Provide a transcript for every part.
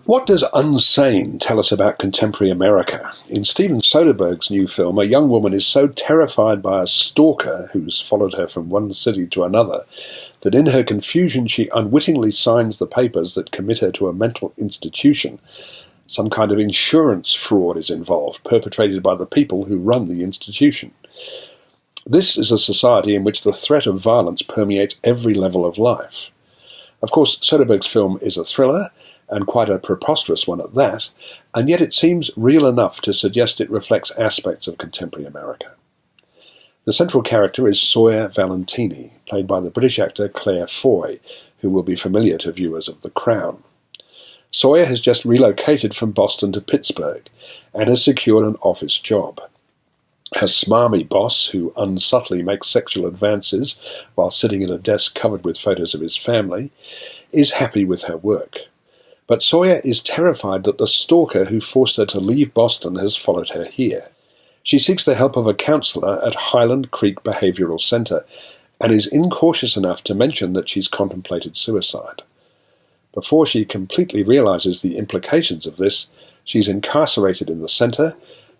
What does Unsane tell us about contemporary America? In Steven Soderbergh's new film, a young woman is so terrified by a stalker who's followed her from one city to another that in her confusion she unwittingly signs the papers that commit her to a mental institution. Some kind of insurance fraud is involved, perpetrated by the people who run the institution. This is a society in which the threat of violence permeates every level of life. Of course, Soderbergh's film is a thriller, and quite a preposterous one at that, and yet it seems real enough to suggest it reflects aspects of contemporary America. The central character is Sawyer Valentini, played by the British actor Claire Foy, who will be familiar to viewers of The Crown. Sawyer has just relocated from Boston to Pittsburgh and has secured an office job. Her smarmy boss, who unsubtly makes sexual advances while sitting at a desk covered with photos of his family, is happy with her work. But Sawyer is terrified that the stalker who forced her to leave Boston has followed her here. She seeks the help of a counsellor at Highland Creek Behavioural Centre and is incautious enough to mention that she's contemplated suicide. Before she completely realises the implications of this, she's incarcerated in the centre,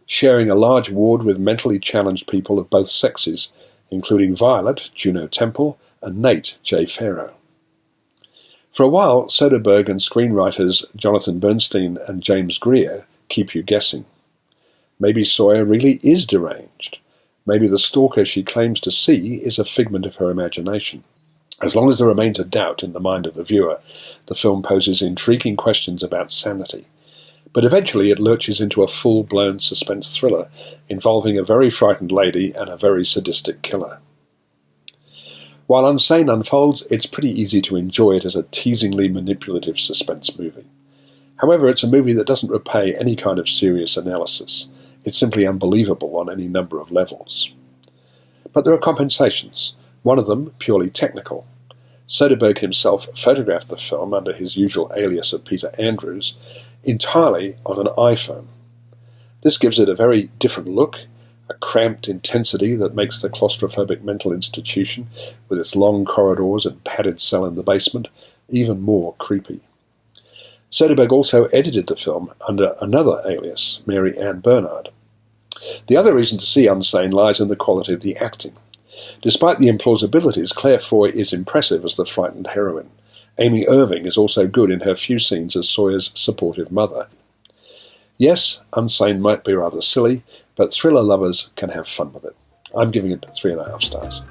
sharing a large ward with mentally challenged people of both sexes, including Violet, Juno Temple, and Nate, J. Farrow. For a while, Soderbergh and screenwriters Jonathan Bernstein and James Greer keep you guessing. Maybe Sawyer really is deranged. Maybe the stalker she claims to see is a figment of her imagination. As long as there remains a doubt in the mind of the viewer, the film poses intriguing questions about sanity. But eventually it lurches into a full-blown suspense thriller involving a very frightened lady and a very sadistic killer. While Unsane unfolds, it's pretty easy to enjoy it as a teasingly manipulative suspense movie. However, it's a movie that doesn't repay any kind of serious analysis. It's simply unbelievable on any number of levels. But there are compensations, one of them purely technical. Soderbergh himself photographed the film under his usual alias of Peter Andrews entirely on an iPhone. This gives it a very different look, a cramped intensity that makes the claustrophobic mental institution, with its long corridors and padded cell in the basement, even more creepy. Soderbergh also edited the film under another alias, Mary Ann Bernard. The other reason to see Unsane lies in the quality of the acting. Despite the implausibilities, Claire Foy is impressive as the frightened heroine. Amy Irving is also good in her few scenes as Sawyer's supportive mother. Yes, Unsane might be rather silly, but thriller lovers can have fun with it. I'm giving it 3.5 stars.